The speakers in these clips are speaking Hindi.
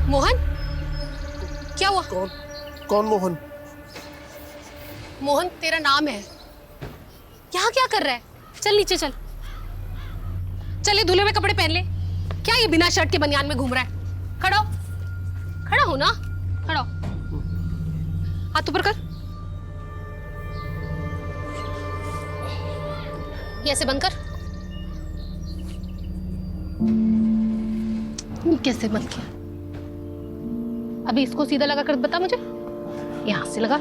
मोहन, मोहन, क्या हुआ? कौन मोहन? मोहन तेरा नाम है। यहाँ क्या कर रहा है? चल नीचे चल। चल ये धुले हुए कपड़े पहन ले। क्या ये बिना शर्ट के बनियान में घूम रहा है? खड़ा हो, खड़ा हो ना, खड़ा हो। हाथ ऊपर कर, ये ऐसे बंद कर। ये कैसे बंद किया? अभी इसको सीधा लगा कर बता मुझे। यहां से लगा।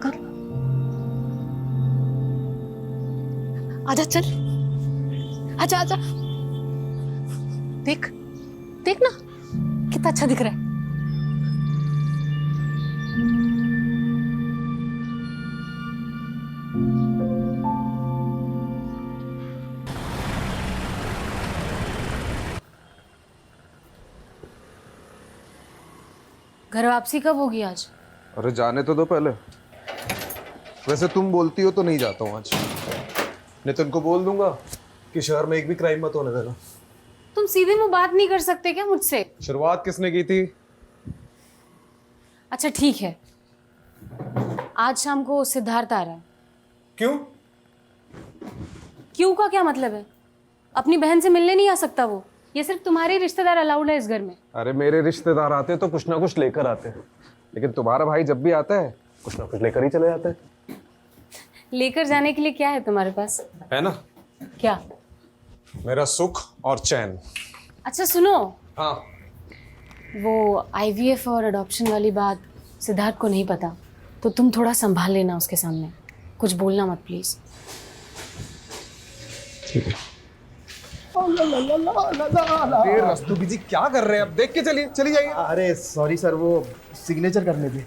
कर। आजा चल, आजा आजा। देख देख ना कितना अच्छा दिख रहा है। घर वापसी कब होगी आज? अरे जाने तो दो पहले। वैसे तुम बोलती हो तो नहीं जाता हूँ आज। नितिन को बोल दूंगा कि शहर में एक भी क्राइम मत होने देना। तुम सीधे मुंह बात नहीं कर सकते क्या मुझसे? शुरुआत किसने की थी? अच्छा ठीक है, आज शाम को सिद्धार्थ आ रहा है। क्यों? क्यों का क्या मतलब है? अपनी बहन से मिलने नहीं आ सकता वो? ये सिर्फ तुम्हारे रिश्तेदार अलाउड है इस घर में। अरे मेरे रिश्तेदार आते तो कुछ ना कुछ लेकर आते हैं, लेकिन तुम्हारा भाई जब भी आता है कुछ ना कुछ लेकर ही चले जाते हैं। लेकर जाने के लिए क्या है तुम्हारे पास? है ना, क्या? मेरा सुख और चैन। अच्छा सुनो, हाँ। वो IVF और अडॉप्शन वाली बात सिद्धार्थ को नहीं पता, तो तुम थोड़ा संभाल लेना उसके सामने। कुछ बोलना मत प्लीज। ठीक है। अरे रस्तोगी जी क्या कर रहे हैं? अब देख के चलिए, चली जाइए। अरे सॉरी सर, वो सिग्नेचर करने थे।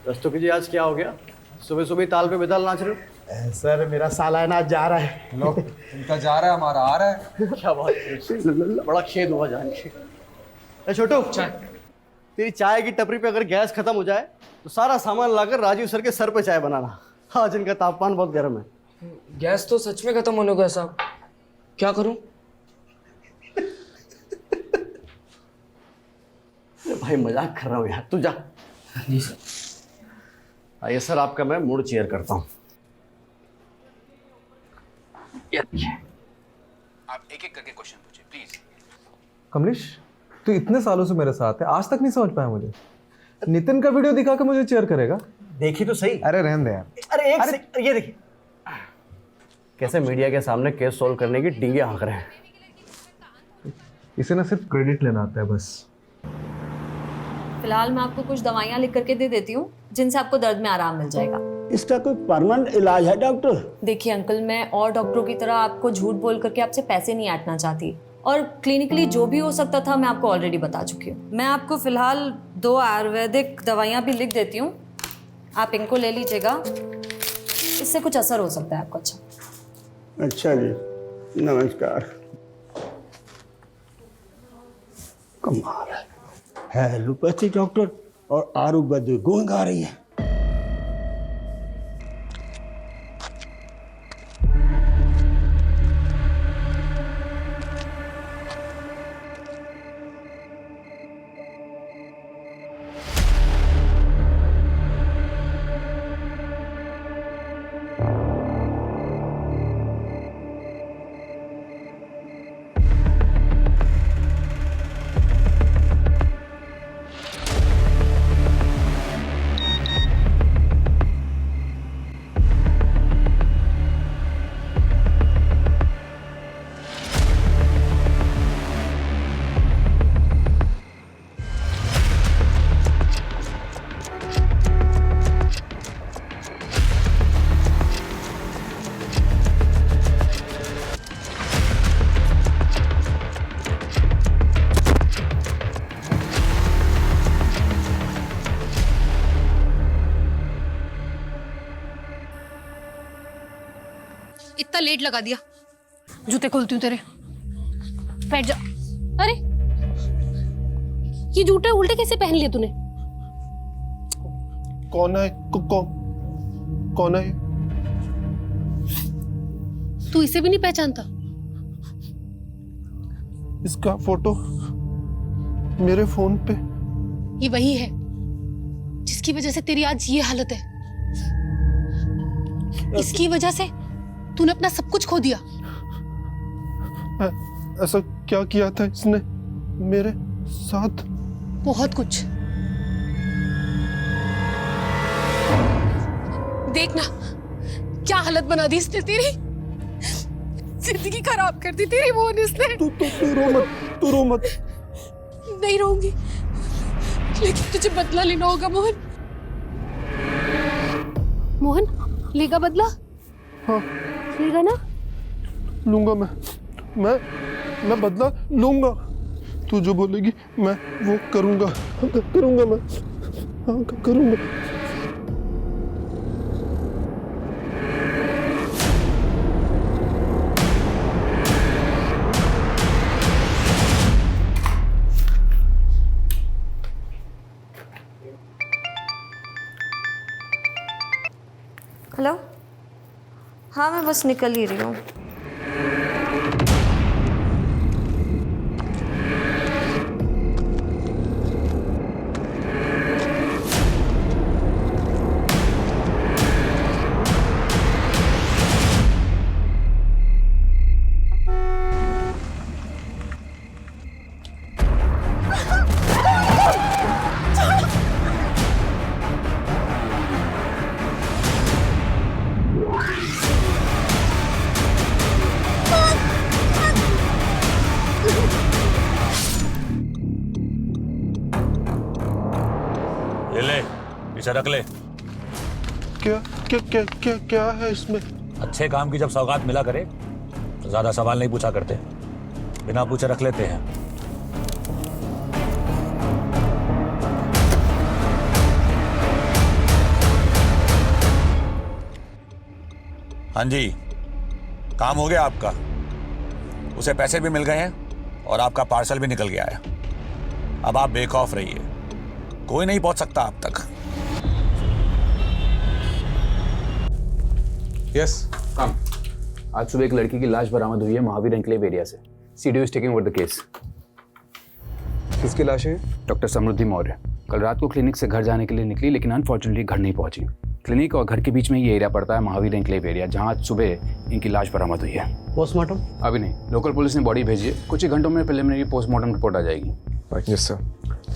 रस्तोगी जी आज क्या हो गया? सुबह सुबह ताल पे बेताल नाच रहे हो? सर मेरा सालाना आज जा रहा है। लो, उनका जा रहा है, हमारा आ रहा है। क्या बात है, बड़ा खेद हुआ जान के। छोटू, तेरी चाय की टपरी पे अगर गैस खत्म हो जाए तो सारा सामान लाकर राजीव सर के सर पे चाय बनाना। आज इनका तापमान बहुत गर्म है। गैस तो सच में खत्म होने को है साहब, क्या करूं? भाई मजाक कर रहा हूँ यार, तू जा। जी सर। आइए सर, आपका मैं मूड चेयर करता हूँ। आप एक एक करके क्वेश्चन पूछिए प्लीज। कमलेश, तू इतने सालों से मेरे साथ है, आज तक नहीं समझ पाया मुझे। नितिन का वीडियो दिखा के मुझे चेयर करेगा? देखी तो सही। अरे रहने दे यार। अरे एक सेकंड, ये देखिए कैसे मीडिया के सामने केस सॉल्व करने की डींगे हाँक रहे हैं। इसे ना सिर्फ क्रेडिट लेना आता है बस। फिलहाल मैं आपको कुछ दवाइयाँ लिख करके दे देती हूँ जिनसे आपको दर्द में आराम मिल जाएगा। इसका कोई परमानेंट इलाज है डॉक्टर? देखिए अंकल, मैं और डॉक्टरों की तरह आपको झूठ बोल करके आपसे पैसे नहीं ऐंठना चाहती, और क्लिनिकली जो भी हो सकता था मैं आपको ऑलरेडी बता चुकी हूँ। मैं आपको फिलहाल 2 आयुर्वेदिक दवाइयाँ भी लिख देती हूँ, आप इनको ले लीजिएगा, इससे कुछ असर हो सकता है आपको। अच्छा जी, नमस्कार। कमाल है, एलोपैथी डॉक्टर और आयुर्वेद गूंग गा रही है। इतना लेट लगा दिया। जूते खोलती हूँ तेरे, बैठ जा। अरे ये जूते उल्टे कैसे पहन लिए तूने? कौन है? कौन है? तू इसे भी नहीं पहचानता? इसका फोटो मेरे फोन पे। ये वही है जिसकी वजह से तेरी आज ये हालत है। इसकी वजह से तूने अपना सब कुछ खो दिया। ऐसा क्या किया था इसने मेरे साथ? बहुत कुछ। देखना क्या हालत बना दी इसने तेरी। जिंदगी खराब कर दी तेरी मोहन इसने। तू रो मत। नहीं रहूंगी, लेकिन तुझे बदला लेना होगा मोहन। मोहन लेगा बदला? हाँ लेगा ना? लूंगा मैं बदला लूंगा। तू जो बोलेगी मैं वो करूंगा मैं। हाँ करूंगा। हेलो, हाँ मैं बस निकल ही रही हूँ। ये ले, इसे रख ले। क्या है इसमें? अच्छे काम की जब सौगात मिला करे तो ज्यादा सवाल नहीं पूछा करते, बिना पूछे रख लेते हैं। हाँ जी, काम हो गया आपका। उसे पैसे भी मिल गए हैं और आपका पार्सल भी निकल गया है। अब आप बेखौफ रहिए, कोई नहीं पहुंच सकता आप तक। Yes come. आज सुबह एक लड़की की लाश बरामद हुई है महावीर एन्क्लेव एरिया से। CDO is taking over the case. किसकी लाश है? डॉक्टर समृद्धि मौर्य कल रात को क्लिनिक से घर जाने के लिए निकली, लेकिन अनफॉर्चुनेटली घर नहीं पहुंची। क्लिनिक और घर के बीच में ये एरिया पड़ता है, महावीर एन्क्लेव एरिया, जहां आज सुबह इनकी लाश बरामद हुई है। पोस्टमार्टम अभी नहीं, लोकल पुलिस ने बॉडी भेजी है। कुछ ही घंटों में प्रिलिमिनरी पोस्टमार्टम रिपोर्ट आ जाएगी। Yes sir.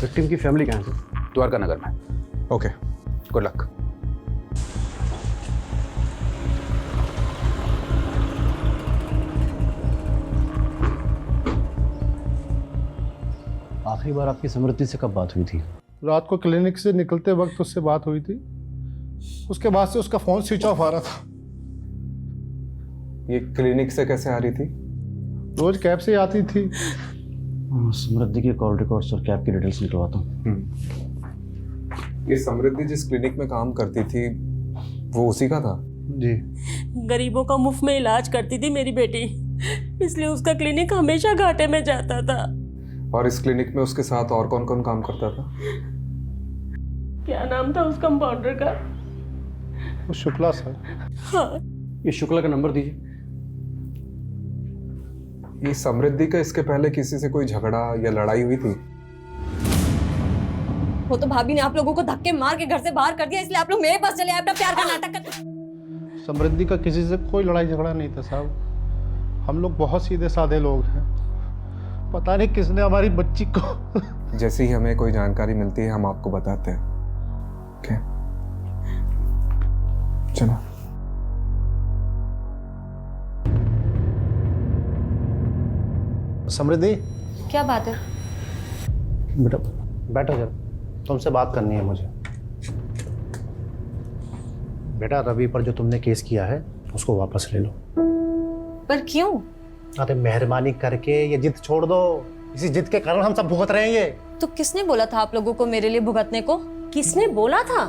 विक्टिम की फैमिली कहाँ है? द्वारका नगर में। Okay, good luck. आखिरी बार आपकी समृद्धि से कब बात हुई थी? रात को क्लिनिक से निकलते वक्त उससे बात हुई थी। उसके बाद से उसका फोन स्विच ऑफ आ रहा था। ये क्लिनिक से कैसे आ रही थी? रोज कैब से आती थी। समृद्धि के कॉल रिकॉर्ड्स और कैब की डिटेल्स निकलवाता हूँ। ये समृद्धि जिस क्लिनिक में काम करती थी वो उसी का था? जी। गरीबों का मुफ्त में इलाज करती थी मेरी बेटी, इसलिए उसका क्लिनिक हमेशा घाटे में जाता था। और इस क्लिनिक में उसके साथ और कौन कौन काम करता था? क्या नाम था उस कंपाउंडर का? वो शुक्ला सर। हाँ। ये शुक्ला का नंबर दीजिए। ये समृद्धि का इसके पहले किसी से कोई झगड़ा या लड़ाई हुई थी? वो तो भाभी ने आप लोगों को धक्के मार के घर से बाहर कर दिया, इसलिए आप लोग मेरे पास चले आए अपना प्यार का नाटक करते। समृद्धि का किसी से कोई लड़ाई झगड़ा नहीं था साहब। हम लोग बहुत सीधे साधे लोग हैं। पता नहीं किसने हमारी बच्ची को जैसे ही हमें कोई जानकारी मिलती है हम आपको बताते हैं। ओके, चलो। समृद्धि, क्या बात है? बेटा बैठो जरा, तुमसे बात करनी है मुझे। बेटा रवि पर जो तुमने केस किया है उसको वापस ले लो। पर क्यों? अरे मेहरबानी करके ये जिद छोड़ दो। इसी जिद के कारण हम सब भुगत रहे हैं ये। तो किसने बोला था आप लोगों को मेरे लिए भुगतने को? किसने बोला था?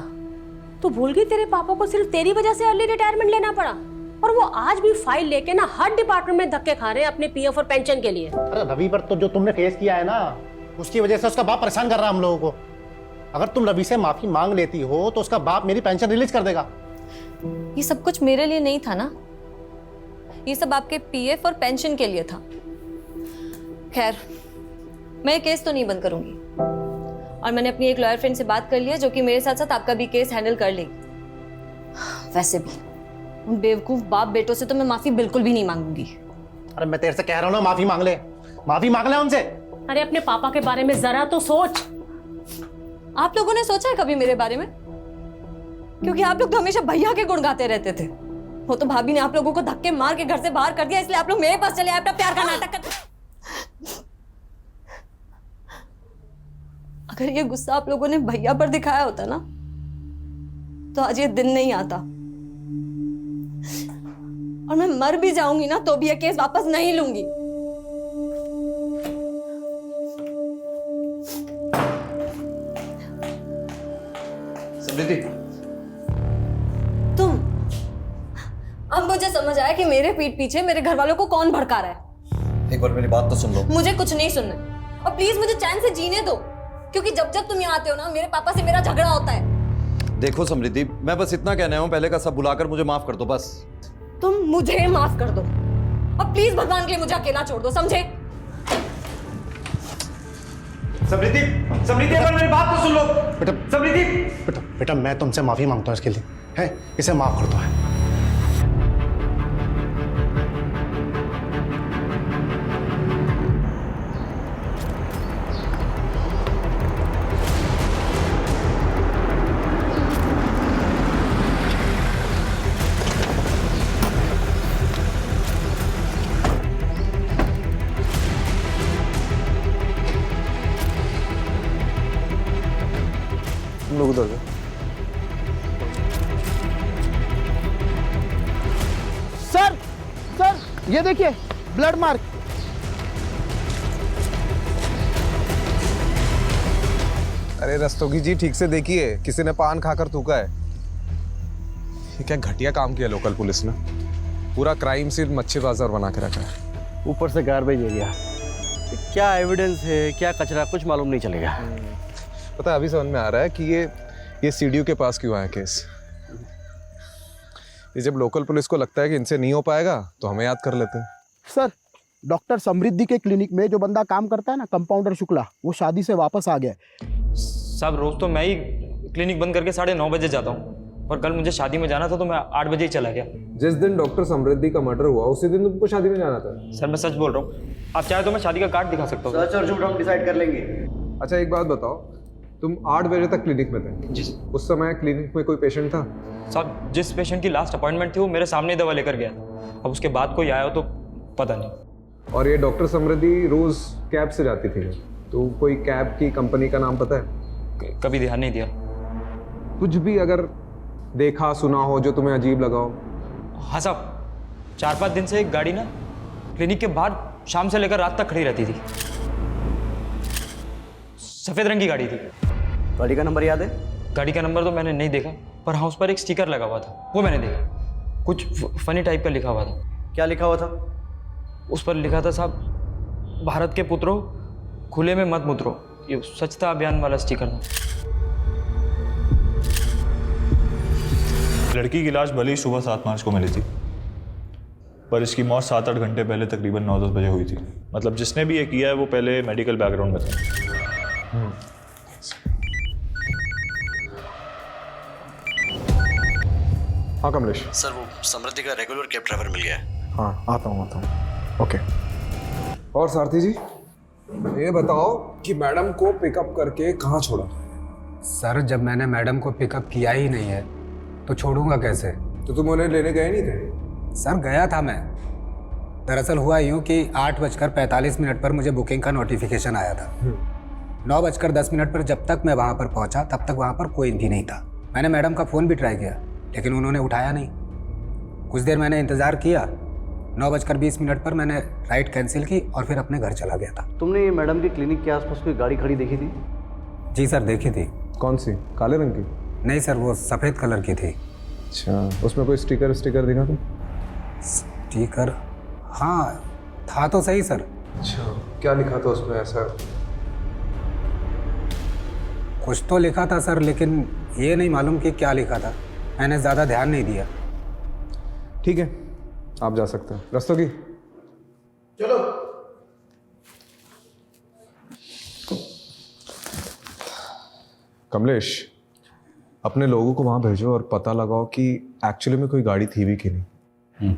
तू भूल गई तेरे पापा को सिर्फ तेरी वजह से अर्ली रिटायरमेंट लेना पड़ा, और वो आज भी फाइल लेके ना हर डिपार्टमेंट में धक्के खा रहे हैं अपने पीएफ और पेंशन के लिए। अरे रवि पर तो जो तुमने केस किया है ना, उसकी वजह से उसका बाप परेशान कर रहा है हम लोगों को। अगर तुम रवि से माफी मांग लेती हो तो उसका बाप मेरी पेंशन रिलीज कर देगा। ये सब कुछ मेरे लिए नहीं था ना, ये सब आपके पीएफ और पेंशन के लिए था। खैर, मैं ये केस तो नहीं बंद करूंगी, और मैंने अपनी एक लॉयर फ्रेंड से बात कर ली है जो कि मेरे साथ साथ आपका भी केस हैंडल कर लेगी। वैसे भी उन बेवकूफ बाप बेटों से तो मैं माफी बिल्कुल भी नहीं मांगूंगी। अरे मैं तेरे से कह रहा हूँ ना, माफी मांग ले उनसे। अरे अपने पापा के बारे में जरा तो सोच। आप लोगों ने सोचा है कभी मेरे बारे में? क्योंकि आप लोग तो हमेशा भैया के गुण गाते रहते थे। वो तो भाभी ने आप लोगों को धक्के मार के घर से बाहर कर दिया, इसलिए आप लोग मेरे पास चले आए अपना प्यार का नाटक कर। अगर ये गुस्सा आप लोगों ने भैया पर दिखाया होता ना, तो आज ये दिन नहीं आता, और मैं मर भी जाऊंगी ना तो भी ये केस वापस नहीं लूंगी। समृद्धि, तुम, अब मुझे समझ आया कि मेरे पीठ पीछे मेरे घर वालों को कौन भड़का रहा है। एक बार मेरी बात तो सुन लो। मुझे कुछ नहीं सुनना, और प्लीज मुझे चैन से जीने दो, क्योंकि जब जब तुम यहाँ आते हो ना, मेरे पापा से मेरा झगड़ा होता है। देखो समृद्धि, मैं बस इतना कहना हूँ, पहले का सब बुलाकर मुझे माफ कर दो बस। तुम मुझे माफ कर दो, और प्लीज भगवान के लिए मुझे अकेला छोड़ दो, समझे? समृद्धि, समृद्धि एक बार मेरी बात तो सुन लो। बेटा, समृद्धि, बेटा मैं तुमसे माफी मांगता हूँ इसके लिए, है, इसे माफ कर दो। है तुम लोग उधर जाओ। सर ये देखिए ब्लड मार्क। अरे रस्तोगी जी, ठीक से देखिए, किसी ने पान खाकर थूका है। ये क्या घटिया काम किया लोकल पुलिस ने, पूरा क्राइम सीन मच्छी बाजार बना के रखा है। ऊपर से गार्बेज एरिया, क्या एविडेंस है क्या कचरा, कुछ मालूम नहीं चलेगा। पता है, अभी समझ में आ रहा है कि ये सीडीओ के पास क्यों आया केस। ये जब लोकल पुलिस को लगता है कि इनसे नहीं हो पाएगा तो हमें याद कर लेते हैं। सर, डॉक्टर समृद्धि के क्लिनिक में जो बंदा काम करता है ना, कंपाउंडर शुक्ला, वो शादी से वापस आ गया। साहब रोज तो मैं ही क्लिनिक बंद करके 9:30 बजे जाता हूँ, और कल मुझे शादी में जाना था तो मैं 8 बजे ही चला गया। जिस दिन डॉक्टर समृद्धि का मर्डर हुआ उसी दिन तुमको शादी में जाना था। सर मैं सच बोल रहा हूँ, आप चाहे तो मैं शादी का कार्ड दिखा सकता हूँ। सच और झूठ हम डिसाइड कर लेंगे। अच्छा एक बात बताओ, तुम 8 बजे तक क्लिनिक में थे? जी। उस समय क्लिनिक में कोई पेशेंट था? साहब जिस पेशेंट की लास्ट अपॉइंटमेंट थी वो मेरे सामने दवा लेकर गया था, अब उसके बाद कोई आया हो तो पता नहीं। और ये डॉक्टर समृद्धि रोज कैब से जाती थी, तो कोई कैब की कंपनी का नाम पता है? कभी ध्यान नहीं दिया। कुछ भी अगर देखा सुना हो जो तुम्हें अजीब लगा हो? हाँ साहब, 4-5 दिन से एक गाड़ी ना क्लिनिक के बाहर शाम से लेकर रात तक खड़ी रहती थी। सफेद रंग की गाड़ी थी। गाड़ी का नंबर याद है? गाड़ी का नंबर तो मैंने नहीं देखा, पर हाँ उस पर एक स्टिकर लगा हुआ था, वो मैंने देखा। कुछ फनी टाइप का लिखा हुआ था। क्या लिखा हुआ था? उस पर लिखा था साहब, भारत के पुत्रों खुले में मत मुतरो। ये स्वच्छता अभियान वाला स्टिकर था। लड़की की लाश भले ही सुबह 7 मार्च को मिली थी, पर इसकी मौत 7-8 घंटे पहले तकरीबन 9-10 बजे हुई थी। मतलब जिसने भी ये किया है वो पहले मेडिकल बैकग्राउंड में था। हाँ कमलेश। सर वो समृद्धि का रेगुलर कैब ड्राइवर मिल गया है। हाँ आता हूँ ओके। और सारथी जी ये बताओ कि मैडम को पिकअप करके कहाँ छोड़ा? सर जब मैंने मैडम को पिकअप किया ही नहीं है तो छोड़ूंगा कैसे? तो तुम उन्हें लेने गए नहीं थे? सर गया था मैं। दरअसल हुआ यूँ कि 8:45 पर मुझे बुकिंग का नोटिफिकेशन आया था। 9:10 पर जब तक मैं वहाँ पर पहुँचा तब तक वहाँ पर कोई भी नहीं था। मैंने मैडम का फ़ोन भी ट्राई किया लेकिन उन्होंने उठाया नहीं। कुछ देर मैंने इंतज़ार किया, 9:20 पर मैंने राइड कैंसिल की और फिर अपने घर चला गया था। तुमने मैडम के क्लिनिक के आसपास कोई गाड़ी खड़ी देखी थी? जी सर देखी थी। कौन सी? काले रंग की? नहीं सर वो सफ़ेद कलर की थी। अच्छा, उसमें कोई स्टिकर दिखा था? स्टिकर हाँ था तो सही सर। अच्छा क्या लिखा था उसमें ऐसा? कुछ तो लिखा था सर लेकिन ये नहीं मालूम कि क्या लिखा था, मैंने ज़्यादा ध्यान नहीं दिया। ठीक है आप जा सकते हैं। रस्तोगी चलो। कमलेश, अपने लोगों को वहां भेजो और पता लगाओ कि एक्चुअली में कोई गाड़ी थी भी कि नहीं।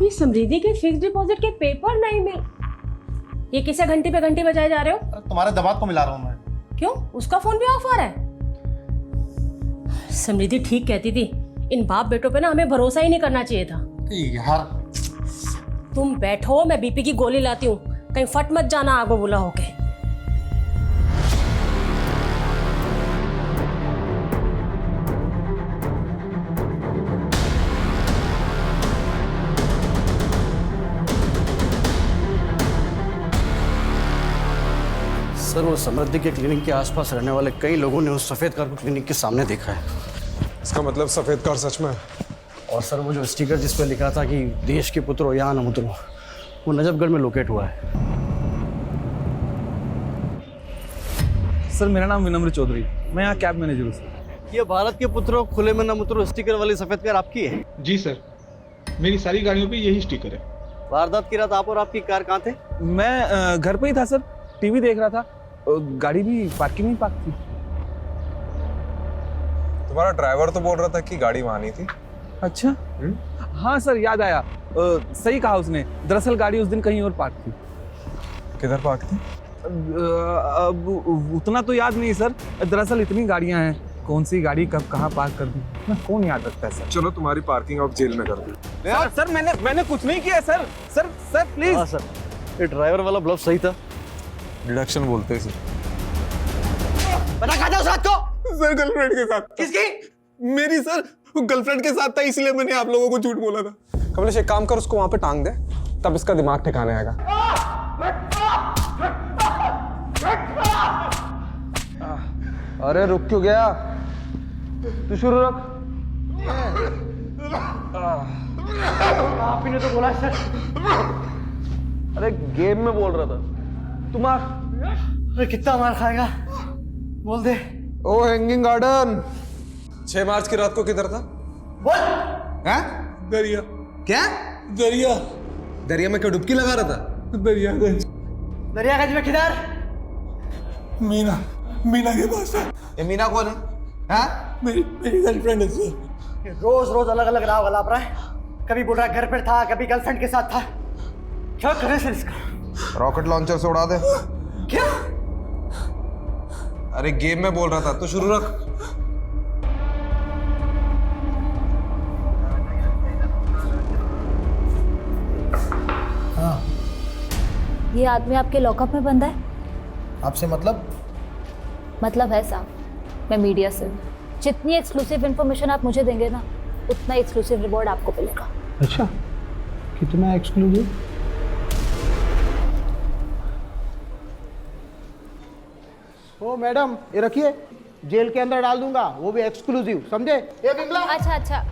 ये समृद्धि के फिक्स डिपॉजिट के पेपर नहीं मिल, ये किसे घंटी पे घंटी बजाए जा रहे हो? तुम्हारे दमाग को मिला रहा हूँ मैं। क्यों, उसका फोन भी ऑफ आ रहा है? समृद्धि ठीक कहती थी, इन बाप बेटों पे ना हमें भरोसा ही नहीं करना चाहिए था। यार तुम बैठो, मैं बीपी की गोली लाती हूँ, कहीं फट मत जाना आगो बुला होके। सर, वो समृद्धि के क्लिनिक के आसपास रहने वाले कई लोगों ने उस सफ़ेद कार को क्लिनिक के सामने देखा है। इसका मतलब सफेद कार सच में है। और सर, वो जो स्टिकर जिस पर लिखा था कि देश के पुत्रों यहाँ न उतरो, वो नजफगढ़ में लोकेट हुआ है। सर मेरा नाम विनम्र चौधरी, मैं यहाँ कैब मैनेजर हूँ सर। ये भारत के पुत्रों खुले में न उतरो स्टिकर वाली सफ़ेद कार आपकी है? जी सर, मेरी सारी गाड़ियों पे यही स्टिकर है। वारदात की रात आप और आपकी कार कहाँ थे? मैं घर पे ही था सर, टीवी देख रहा था, गाड़ी भी पार्किंग में पार्क थी। तुम्हारा ड्राइवर तो बोल रहा था कि गाड़ी वहां नहीं थी। अच्छा, हाँ सर याद आया, सही कहा उसने, दरअसल गाड़ी उस दिन कहीं और पार्क थी। किधर पार्क थी? अब उतना तो याद नहीं सर, दरअसल इतनी गाड़ियां हैं, कौन सी गाड़ी कब कहाँ पार्क कर दी ना, कौन याद रखता है सर। चलो तुम्हारी पार्किंग अब जेल में कर दी। सर मैंने कुछ नहीं किया सर, सर प्लीज। हाँ सर, ये ड्राइवर वाला ब्लफ सही था। डिडक्शन बोलते हैं सर। पता कहाँ था उस रात को? सर गर्लफ्रेंड के साथ। किसकी? मेरी सर, गर्लफ्रेंड के साथ था, इसलिए मैंने आप लोगों को झूठ बोला था। कमलेश एक काम कर, उसको वहां पे टांग दे, तब इसका दिमाग ठिकाने आएगा। अरे रुक क्यों गया? तू शुरू रख। आप ही ने तो बोला सर। अरे गेम में बोल रहा था। तुम अरे कितना मार खाएगा, बोल दे। ओ हैंगिंग गार्डन। 6 मार्च की रात को किधर था? बोल। हैं? दरिया। क्या? दरिया। दरिया में क्या डुबकी लगा रहा था? दरियागंज। दरियागंज में किधर? मीना के पास था। ये मीना कौन है? हाँ? मेरी गर्लफ्रेंड है सर। रोज रोज अलग अलग राव गलाप रहा है, कभी बोल रहा है घर पर था, कभी गर्लफ्रेंड के साथ था। क्या करे सर इसका? रॉकेट लॉन्चर से उड़ा दे। क्या? अरे गेम में बोल रहा था, तू शुरू रख। हाँ, ये आदमी आपके लॉकअप में बंद है? आपसे मतलब? मतलब है साहब, मैं मीडिया से हूँ, जितनी एक्सक्लूसिव इन्फॉर्मेशन आप मुझे देंगे ना, उतना एक्सक्लूसिव रिवॉर्ड आपको मिलेगा। अच्छा, कितना एक्सक्लूसिव? ओ मैडम, ये रखिए, जेल के अंदर डाल दूंगा, वो भी एक्सक्लूसिव, समझे? ये बिमला। अच्छा,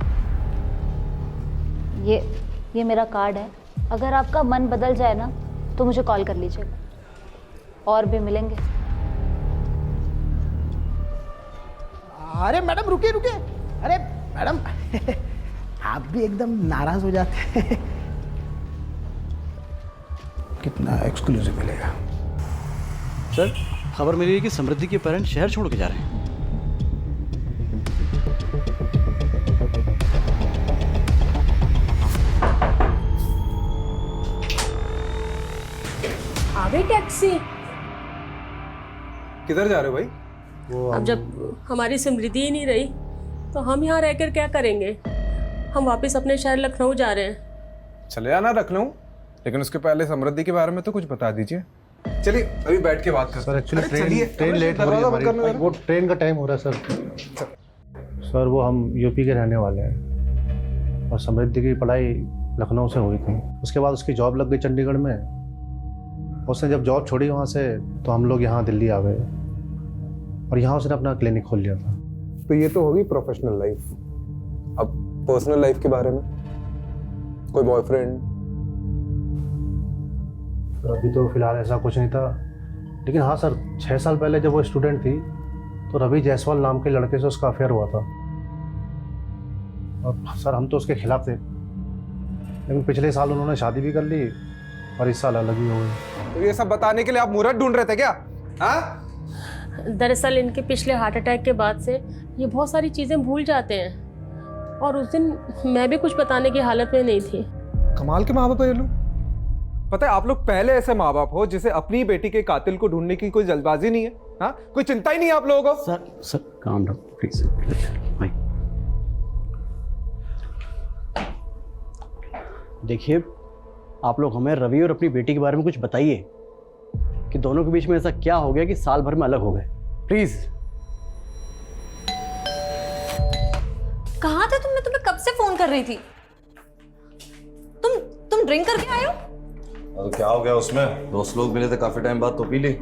ये मेरा कार्ड है, अगर आपका मन बदल जाए ना तो मुझे कॉल कर लीजिएगा, और भी मिलेंगे। अरे मैडम रुकिए, अरे मैडम आप भी एकदम नाराज हो जाते हैं। कितना एक्सक्लूसिव मिलेगा? सर, खबर मिली है कि समृद्धि के पेरेंट्स शहर छोड़ के जा रहे हैं। अभी टैक्सी। किधर जा रहे हो भाई? अब जब हमारी समृद्धि ही नहीं रही तो हम यहाँ रहकर क्या करेंगे? हम वापस अपने शहर लखनऊ जा रहे हैं। चले आना लखनऊ, लेकिन उसके पहले समृद्धि के बारे में तो कुछ बता दीजिए। चलिए अभी बैठ के बात करते हैं। सर एक्चुअली ट्रेन लेट हो रही है हमारी, वो ट्रेन का टाइम हो रहा है सर। सर वो हम यूपी के रहने वाले हैं और समृद्धि की पढ़ाई लखनऊ से हुई थी, उसके बाद उसकी जॉब लग गई चंडीगढ़ में। उसने जब जॉब छोड़ी वहाँ से तो हम लोग यहाँ दिल्ली आ गए और यहाँ उसने अपना क्लिनिक खोल लिया था। तो ये तो होगी प्रोफेशनल लाइफ। अब पर्सनल लाइफ के बारे में, कोई बॉयफ्रेंड? अभी तो फिलहाल ऐसा कुछ नहीं था, लेकिन हाँ सर, 6 साल पहले जब वो स्टूडेंट थी तो रवि जायसवाल नाम के लड़के से उसका अफेयर हुआ था। और सर हम तो उसके खिलाफ थे, लेकिन पिछले साल उन्होंने शादी भी कर ली और इस साल अलग ही हो गई। तो ये सब बताने के लिए आप मुहूर्त ढूंढ रहे थे क्या? हाँ? दरअसल इनके पिछले हार्ट अटैक के बाद से ये बहुत सारी चीज़ें भूल जाते हैं, और उस दिन मैं भी कुछ बताने की हालत में नहीं थी। कमाल के माँ बाप है ये लोग। पता है आप लोग पहले ऐसे माँ बाप हो जिसे अपनी बेटी के कातिल को ढूंढने की कोई जल्दबाजी नहीं है। हाँ, कोई चिंता ही नहीं है आप लोगों को। Sir calm down please. देखिए, आप लोग हमें रवि और अपनी बेटी के बारे में कुछ बताइए कि दोनों के बीच में ऐसा क्या हो गया कि साल भर में अलग हो गए, प्लीज। कहाँ थे तुम? मैं तुम्हें कब से फोन कर रही थी। तुम ड्रिंक करके आए हो? और क्या हो गया उसमें? दोस्त लोग मिले थे काफी टाइम बाद तो पी ली।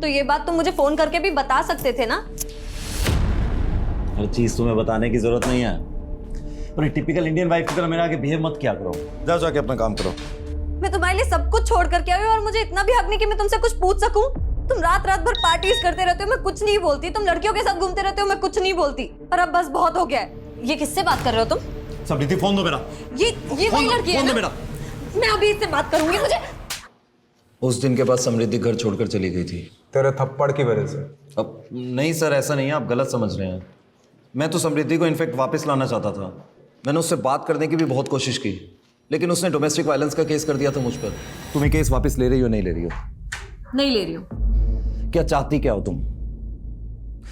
तो ये बात तुम मुझे फोन करके भी बता सकते थे ना। हर चीज तुम्हें बताने की जरूरत नहीं है। और टिपिकल इंडियन वाइफ की तरह मेरे आगे बिहेव मत किया करो। जाओ जाके अपना काम करो। मैं तुम्हारे लिए सब कुछ छोड़ करके आई हूँ और मुझे इतना भी हक नहीं कि मैं तुमसे कुछ पूछ सकूं। तुम रात रात भर पार्टीज करते रहते हो, मैं कुछ नहीं बोलती। तुम लड़कियों के साथ घूमते रहते हो, मैं कुछ नहीं बोलती। पर अब बस बहुत हो गया है। ये किससे बात कर रहे हो तुम? समृद्धि फोन दो मेरा। ये वही लड़की है ना? मैं अभी इससे बात करूंगी। मुझे उस दिन के बाद समृद्धि घर छोड़कर चली गई थी तेरे थप्पड़ की वजह से। अब नहीं सर, ऐसा नहीं है, आप गलत समझ रहे हैं। मैं तो समृद्धि को इनफैक्ट वापस लाना चाहता था। मैंने उससे बात करने की भी बहुत कोशिश की, लेकिन उसने डोमेस्टिक वायलेंस का केस कर दिया था मुझ पर। तुम ये केस वापस ले रही हो? नहीं ले रही हो? नहीं ले रही हूँ। क्या चाहती क्या हो तुम?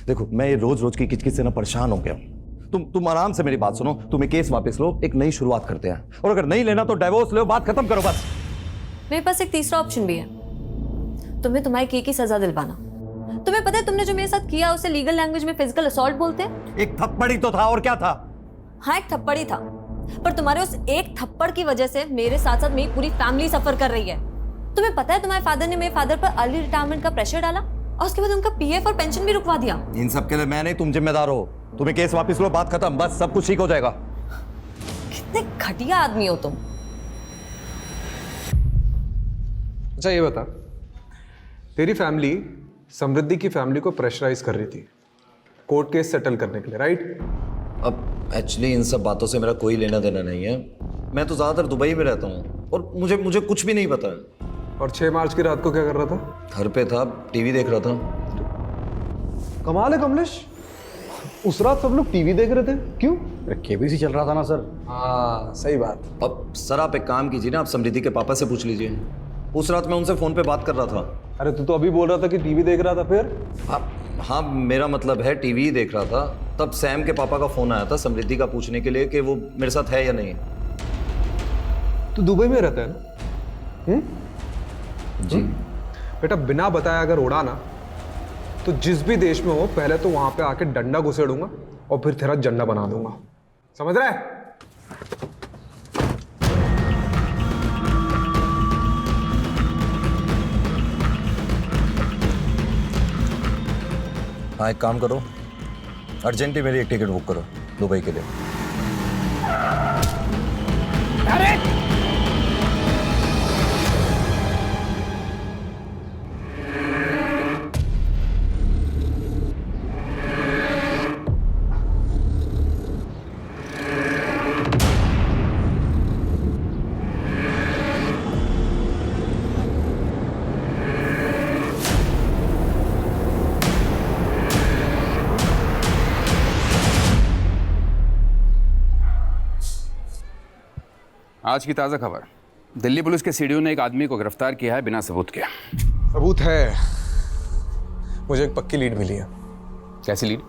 देखो, मैं ये रोज रोज की किचकिच से ना परेशान हो गया। तुम आराम से मेरी बात सुनो। तुम ये केस वापस लो, एक नई शुरुआत करते हैं। और अगर नहीं लेना तो डिवोर्स लो, बात खत्म करो बस। मेरे पास एक तीसरा ऑप्शन भी है। तुम्हें तुम्हारे की सजा दिलवाना। तुम्हें पता है तुमने जो मेरे साथ किया उसे लीगल लैंग्वेज में फिजिकल असॉल्ट बोलते हैं। एक थप्पड़ ही तो था, और क्या था? हाँ, एक थप्पड़ ही था, पर तुम्हारे उस एक थप्पड़ की वजह से मेरे साथ साथ मेरी पूरी फैमिली सफर कर रही है। तुम्हें पता है तुम्हारे फादर ने मेरे फादर पर अर्ली रिटायरमेंट का प्रेशर डाला और उसके बाद उनका पीएफ और पेंशन भी रुकवा दिया। इन सब के लिए मैं नहीं, तुम जिम्मेदार हो। तुम्हें केस वापस लो, बात खत्म, बस सब कुछ ठीक हो जाएगा। कितने घटिया आदमी हो तुम। अच्छा ये बता, तेरी फैमिली समृद्धि की फैमिली को प्रेशराइज कर रही थी कोर्ट केस सेटल करने के लिए, राइट? अब एक्चुअली इन सब बातों से मेरा कोई लेना देना नहीं है। मैं तो ज़्यादातर दुबई में रहता हूँ और मुझे कुछ भी नहीं पता है। और 6 मार्च की रात को क्या कर रहा था? घर पे था, टीवी देख रहा था। कमाल है कमलेश, उस रात सब लोग टीवी देख रहे थे, क्यों? केबीसी चल रहा था ना सर। हाँ सही बात। अब सर आप एक काम कीजिए ना, आप समृद्धि के पापा से पूछ लीजिए। उस रात मैं उनसे फ़ोन पे बात कर रहा था। अरे तू तो अभी बोल रहा था कि टीवी देख रहा था, फिर? हाँ, मेरा मतलब है टीवी ही देख रहा था। तब सैम के पापा का फ़ोन आया था समृद्धि का पूछने के लिए कि वो मेरे साथ है या नहीं। तू दुबई में रहता है ना? जी। बेटा बिना बताए अगर उड़ा ना तो जिस भी देश में हो पहले तो वहां पे आके डंडा घुसेड़ूंगा और फिर तेरा झंडा बना दूंगा, समझ रहा है? हाँ, एक काम करो, अर्जेंटली मेरी एक टिकट बुक करो दुबई के लिए। अरे आज की ताज़ा खबर, दिल्ली पुलिस के सीडीओ ने एक आदमी को गिरफ्तार किया है बिना सबूत के। सबूत है, मुझे एक पक्की लीड मिली है। कैसी लीड?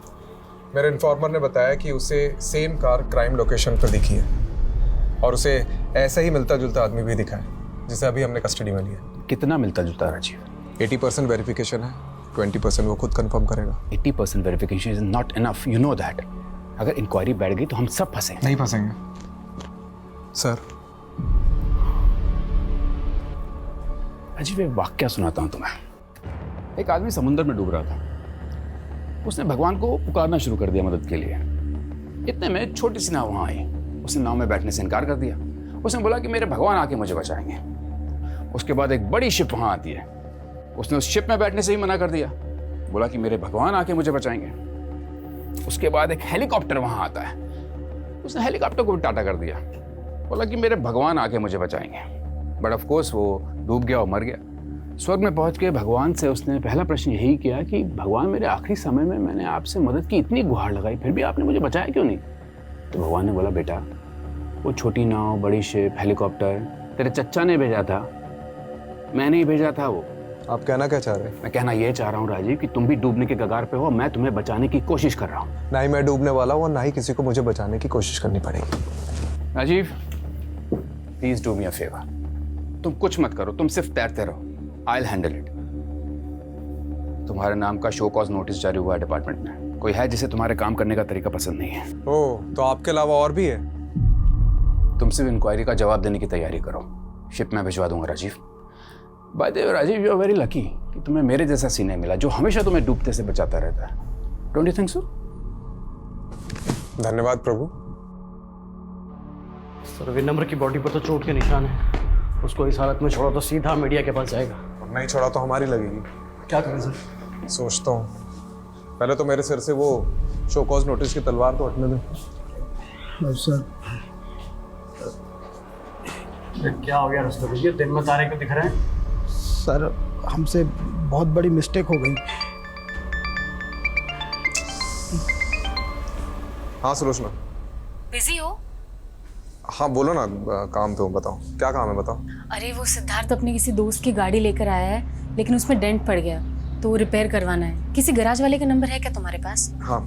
मेरे इन्फॉर्मर ने बताया कि उसे सेम कार क्राइम लोकेशन पर दिखी है और उसे ऐसा ही मिलता जुलता आदमी भी दिखा है जिसे अभी हमने कस्टडी में लिया। कितना मिलता जुलता राजीव? 80% वेरिफिकेशन है, 20% वो खुद कंफर्म करेगा। 80% verification is not enough, you know that. अगर इंक्वायरी बैठ गई तो हम सब फंसे। नहीं फंसेंगे सर। अजीब एक वाक्या सुनाता हूँ तुम्हें। एक आदमी समुद्र में डूब रहा था, उसने भगवान को पुकारना शुरू कर दिया मदद के लिए। इतने में छोटी सी नाव वहाँ आई। उसने नाव में बैठने से इनकार कर दिया। उसने बोला कि मेरे भगवान आके मुझे बचाएंगे। उसके बाद एक बड़ी शिप वहाँ आती है। उसने उस शिप में बैठने से ही मना कर दिया, बोला कि मेरे भगवान आके मुझे बचाएंगे। उसके बाद एक हेलीकॉप्टर वहाँ आता है। उसने हेलीकॉप्टर को भी टाटा कर दिया, बोला कि मेरे भगवान आके मुझे बचाएंगे। बट ऑफ कोर्स वो डूब गया और मर गया। स्वर्ग में पहुंच के भगवान से उसने पहला प्रश्न यही किया कि भगवान, मेरे आखिरी समय में मैंने आपसे मदद की इतनी गुहार लगाई, फिर भी आपने मुझे बचाया क्यों नहीं? तो भगवान ने बोला, बेटा वो छोटी नाव, बड़ी शिप, हेलीकॉप्टर तेरे चच्चा ने भेजा था, मैं नहीं भेजा था। वो आप कहना क्या चाह रहे हैं? मैं कहना ये चाह रहा हूँ राजीव कि तुम भी डूबने के कगार पे हो। मैं तुम्हें बचाने की कोशिश कर रहा हूँ। ना ही मैं डूबने वाला हूँ और ना ही किसी को मुझे बचाने की कोशिश करनी पड़ेगी। Rajiv please do me a favour. तुम कुछ मत करो, तुम सिर्फ तैरते रहो। I will handle it. तुम्हारे नाम का शो कॉज नोटिस जारी हुआ है डिपार्टमेंट में। कोई है जिसे तुम्हारे काम करने का तरीका पसंद नहीं है। ओह, तो आपके अलावा और भी है? तुम सिर्फ इंक्वायरी का जवाब देने की तैयारी करो। शिप में भिजवा दूंगा Rajiv. By the way Rajiv, you are very lucky कि तुम्हें मेरे जैसा सीने मिला जो हमेशा तुम्हें डूबते से बचाता रहता है। Don't you think so? धन्यवाद प्रभु। सर विनम्र की बॉडी पर तो चोट के निशान है। उसको इस हालत में छोड़ा तो सीधा मीडिया के पास जाएगा। और नहीं छोड़ा तो हमारी लगेगी। क्या करें सर? सोचता हूँ पहले तो मेरे सिर से वो शो कॉज नोटिस की तलवार तो हटने दो। सर क्या हो गया रस्तोगी जी? दिन में तारे क्यों दिख रहे हैं? सर हमसे बहुत बड़ी मिस्टेक हो गई। हाँ सुलोचना। बिजी हो? हाँ बोलो ना, काम पे हूँ। बताओ क्या काम है, बताओ। अरे वो सिद्धार्थ अपने किसी दोस्त की गाड़ी लेकर आया है, लेकिन उसमें डेंट पड़ गया तो वो रिपेयर करवाना है। किसी गैराज वाले का नंबर है क्या तुम्हारे पास? हाँ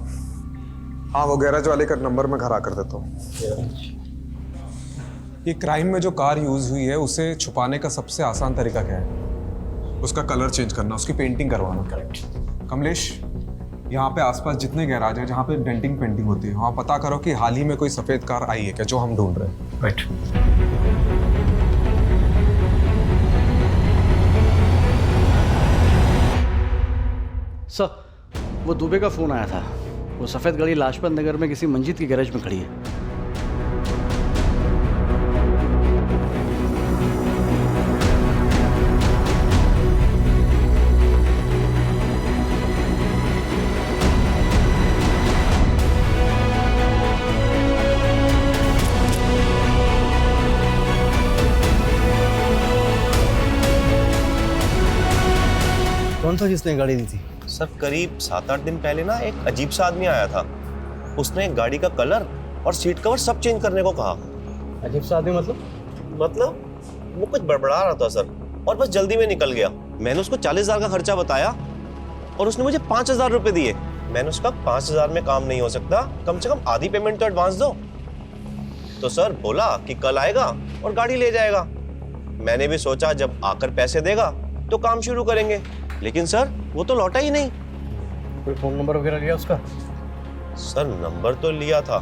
हाँ, वो गैराज वाले का नंबर मैं घर आकर देता हूँ। ये क्राइम में जो कार यूज हुई है उसे छुपाने का सबसे आसान तरीका क्या है? उसका कलर चेंज करना, उसकी पेंटिंग करवाना। करेक्ट। कमलेश, यहाँ पे आसपास जितने गैराज है जहाँ पे डेंटिंग पेंटिंग होती है, वहाँ पता करो कि हाल ही में कोई सफेद कार आई है क्या जो हम ढूंढ रहे हैं। राइट। सर वो दुबे का फोन आया था। वो सफेद गाड़ी लाजपत नगर में किसी मंजिल की गैरेज में खड़ी है। कौन था जिसने गाड़ी दी थी? सर करीब 7-8 दिन पहले ना एक अजीब सा आदमी आया था। उसने गाड़ी का कलर और सीट कवर सब चेंज करने को कहा। अजीब सा आदमी मतलब वो कुछ बड़बड़ा रहा था सर, और बस जल्दी में निकल गया। मैंने उसको 40,000 का खर्चा बताया और उसने मुझे 5,000 रुपए दिए। मैंने उसका 5,000 में काम नहीं हो सकता, कम से कम आधी पेमेंट तो एडवांस दो। तो सर बोला कि कल आएगा और गाड़ी ले जाएगा। मैंने भी सोचा जब आकर पैसे देगा तो काम शुरू करेंगे, लेकिन सर वो तो लौटा ही नहीं। कोई फोन नंबर वगैरह लिया उसका? सर नंबर तो लिया था,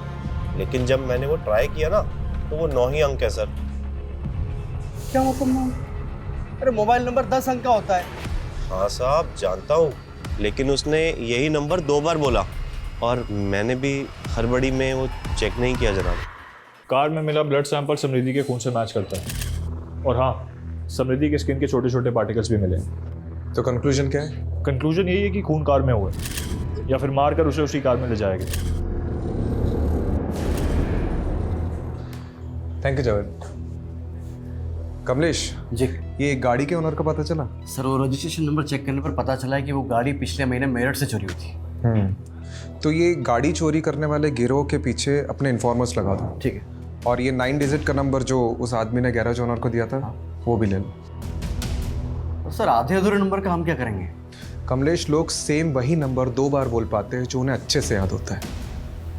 लेकिन जब मैंने वो ट्राई किया ना तो वो 9 ही अंक है सर। क्या मतलब? अरे मोबाइल नंबर 10 अंक का होता है। हाँ साहब जानता हूँ, लेकिन उसने यही नंबर 2 बार बोला और मैंने भी हड़बड़ी में वो चेक नहीं किया जनाब। कार में मिला ब्लड सैंपल समृद्धि के खून से मैच करता है। और हाँ, समृद्धि के स्किन के छोटे छोटे पार्टिकल्स भी मिले। तो कंक्लूजन क्या है? कंक्लूजन यही है कि खून कार में हुआ है, या फिर मारकर उसे उसी कार में ले जाएगा। Thank you Javed. कमलेश जी, ये गाड़ी के ओनर का पता चला? सर वो रजिस्ट्रेशन नंबर चेक करने पर पता चला है कि वो गाड़ी पिछले महीने मेरठ से चोरी हुई थी। तो ये गाड़ी चोरी करने वाले गिरोह के पीछे अपने इन्फॉर्मर्स लगा दो। ठीक है। और ये 9 डिजिट का नंबर जो उस आदमी ने गैराज ओनर को दिया था वो भी ले लो। तो सर आधे अधूरे नंबर का हम क्या करेंगे? कमलेश, लोग सेम वही नंबर 2 बार बोल पाते हैं जो उन्हें अच्छे से याद होता है,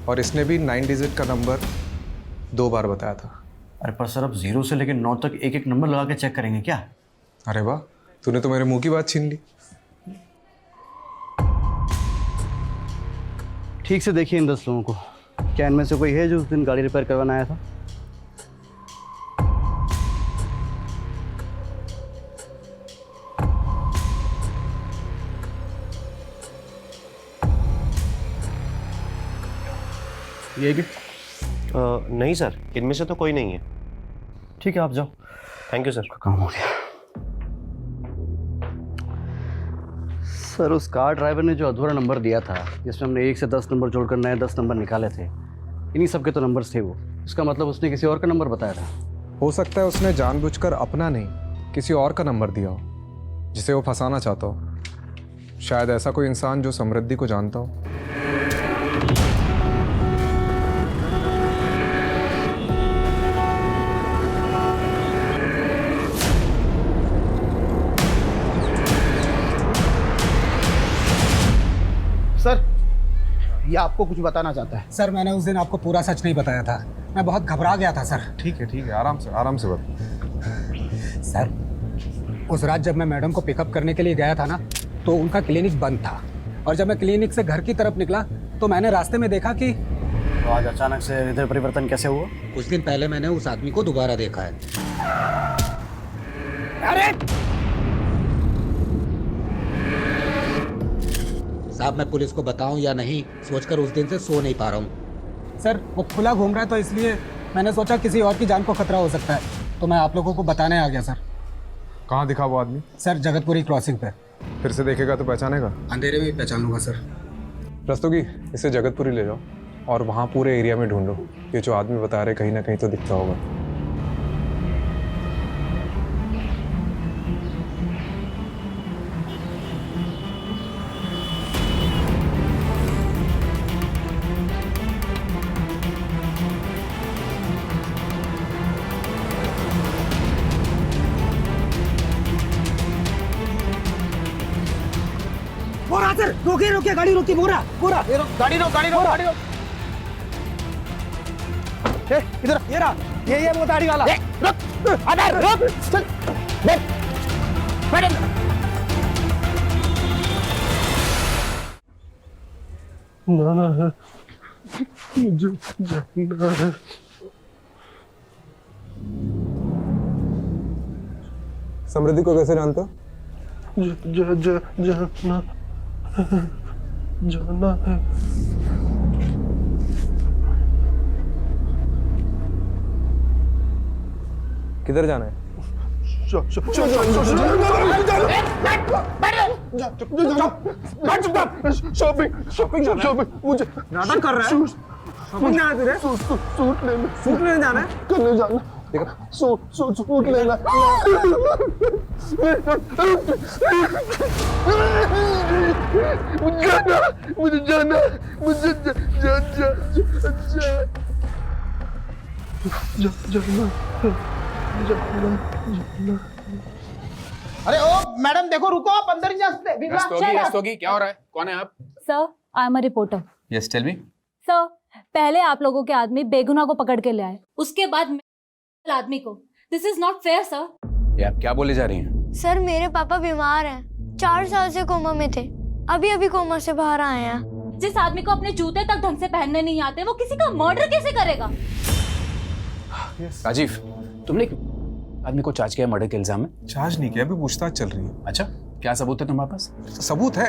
और इसने भी 9 डिजिट का नंबर 2 बार बताया था। अरे पर सर अब 0 से लेकर 9 तक एक एक नंबर लगा के चेक करेंगे क्या? अरे वाह, तूने तो मेरे मुंह की बात छीन ली। ठीक से देखिए इन 10 लोगों को, क्या इनमें से कोई है जो उस दिन गाड़ी रिपेयर करवाना आया था? ये गिफ्ट? नहीं सर, इनमें से तो कोई नहीं है। ठीक है, आप जाओ। Thank you sir. काम हो गया। सर, उस कार ड्राइवर ने जो अधूरा नंबर दिया था, जिसमें हमने 1 से 10 नंबर जोड़कर नए 10 नंबर निकाले थे, इन्हीं सब के तो नंबर्स थे वो। इसका मतलब उसने किसी और का नंबर बताया था। हो सकता है उसने जानबूझकर अपना नहीं, किसी और का नंबर दिया हो, जिसे वो फंसाना चाहता हो। शायद ऐसा कोई इंसान जो समृद्धि को जानता हो। सर, ये आपको कुछ बताना चाहता है। सर, मैंने उस दिन आपको पूरा सच नहीं बताया था। मैं बहुत घबरा गया था सर। ठीक है, आराम से बता। सर, उस रात जब मैं मैडम को पिकअप करने के लिए गया था ना, तो उनका क्लिनिक बंद था। और जब मैं क्लिनिक से घर की तरफ निकला तो मैंने रास्ते में देखा कि तो आज अचानक से हृदय परिवर्तन कैसे हुआ? कुछ दिन पहले मैंने उस आदमी को दोबारा देखा है। अरे साहब, मैं पुलिस को बताऊं या नहीं सोचकर उस दिन से सो नहीं पा रहा हूँ। सर, वो खुला घूम रहा है तो इसलिए मैंने सोचा किसी और की जान को खतरा हो सकता है, तो मैं आप लोगों को बताने आ गया सर। कहाँ दिखा वो आदमी? सर, जगतपुरी क्रॉसिंग पे। फिर से देखेगा तो पहचानेगा? अंधेरे में ही पहचान लूंगा सर। रस्तोगी, इसे जगतपुरी ले जाओ और वहाँ पूरे एरिया में ढूंढो। ये जो आदमी बता रहे कहीं ना कहीं तो दिखता होगा। बोरा सर, रोकिए गाड़ी रोकिए। बोरा गाड़ी रोक। इधर ये रहा, ये वो दाढ़ी वाला। रुक, अबे रुक, चल बैठ। ना मुझे जाना है। समृद्धि को कैसे जानते हो? जाना है। किधर जाना है? शॉपिंग मुझे नाटक कर रहा है? शॉपिंग जाना है तुझे? सूट लेने जाना है? करने जाना। सूट लेना। मुझे जाना। अरे ओ मैडम, देखो, रुको, आप अंदर नहीं जा सकते। रस्तोगी, क्या हो रहा है? कौन है आप? Sir, I am a reporter. Yes, tell me. Sir, पहले आप लोगों के आदमी बेगुनाह को पकड़ के ले आए, उसके बाद आदमी को। This is not fair sir. ये आप क्या बोले जा रही हैं? सर, मेरे पापा बीमार हैं, 4 साल से कोमा में थे, अभी कोमा से बाहर आए हैं। जिस आदमी को अपने जूते तक ढंग से पहनने नहीं आते, वो किसी का मर्डर कैसे करेगा? राजीव, तुमने आदमी को चार्ज किया मर्डर के इल्जाम में? चार्ज नहीं किया, अभी पूछताछ चल रही है। अच्छा, क्या सबूत है तुम्हारे पास? सबूत है,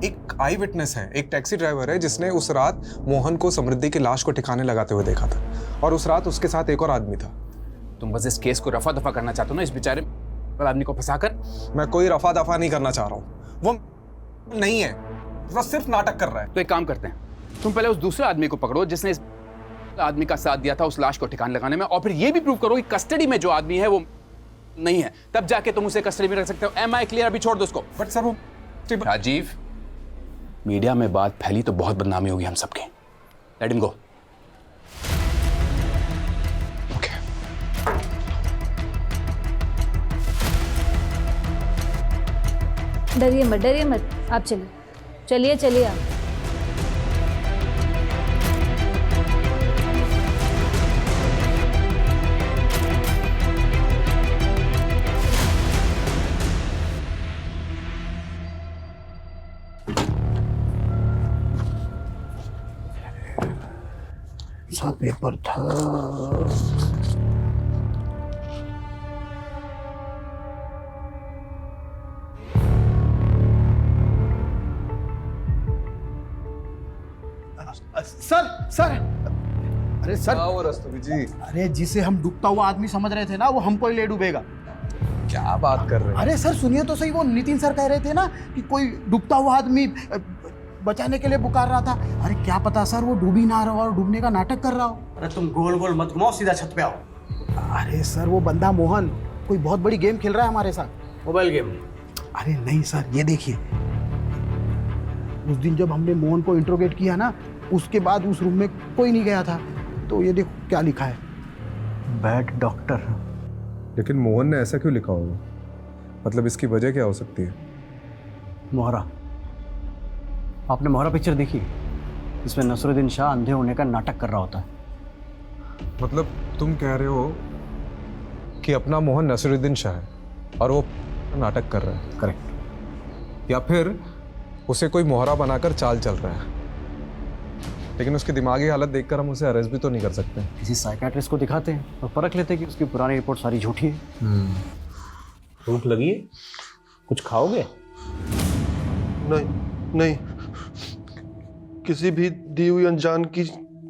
एक आई विटनेस है, एक टैक्सी ड्राइवर है जिसने उस रात मोहन को समृद्धि की लाश को ठिकाने लगाते हुए देखा था, और उस रात उसके साथ एक और आदमी था। तुम बस इस केस को रफा दफा करना चाहते हो ना, इस बेचारे आदमी को फंसाकर? मैं कोई रफा दफा नहीं करना चाह रहा हूँ, वो नहीं है, वो सिर्फ नाटक कर रहा है। तो एक काम करते हैं, तुम पहले उस दूसरे आदमी को पकड़ो जिसने इस आदमी का साथ दिया था उस लाश को ठिकाने लगाने में, और फिर ये भी प्रूव करो कि कस्टडी में जो आदमी है वो नहीं है, तब जाके तुम उसे कस्टडी में रख सकते हो। Am I clear? अभी छोड़ दो उसको। बट सर वो राजीव, मीडिया में बात फैली तो बहुत बदनामी होगी हम सबके। Let him go. डरिए मत, आप चलिए आप। सा पेपर था। सर, सर वो रस्तोगी जी, अरे जिसे हम डूबता हुआ आदमी समझ रहे थे ना, वो हमको ही ले डूबेगा। क्या बात कर रहे हैं? अरे सर सुनिए तो सही, वो नितिन सर कह रहे थे ना कि कोई डूबता हुआ आदमी बचाने के लिए पुकार रहा था। अरे क्या पता सर वो डूब ही ना रहा हो और डूबने का नाटक कर रहा हो। अरे तुम गोल गोल मत घुमाओ, सीधा छत पे आओ। अरे सर वो बंदा मोहन कोई बहुत बड़ी गेम खेल रहा है हमारे साथ, मोबाइल गेम। अरे नहीं सर, ये देखिए, उस दिन जब हमने मोहन को इंट्रोगेट किया ना, उसके बाद उस रूम में कोई नहीं गया था। तो ये देखो क्या लिखा है, बैड डॉक्टर। लेकिन मोहन ने ऐसा क्यों लिखा होगा? मतलब इसकी वजह क्या हो सकती है? मोहरा, आपने मोहरा पिक्चर देखी? इसमें नसरुद्दीन शाह अंधे होने का नाटक कर रहा होता है। मतलब तुम कह रहे हो कि अपना मोहन नसरुद्दीन शाह है और वो नाटक कर रहा है? करेक्ट। या फिर उसे कोई मोहरा बनाकर चाल चल रहा है, लेकिन उसकी दिमागी हालत देखकर हम उसे अरेस्ट भी तो नहीं कर सकते। किसी साइकियाट्रिस्ट को दिखाते हैं और परख लेते हैं कि उसकी पुरानी रिपोर्ट सारी झूठी है। भूख लगी है? कुछ खाओगे? नहीं, किसी भी दी हुई अनजान की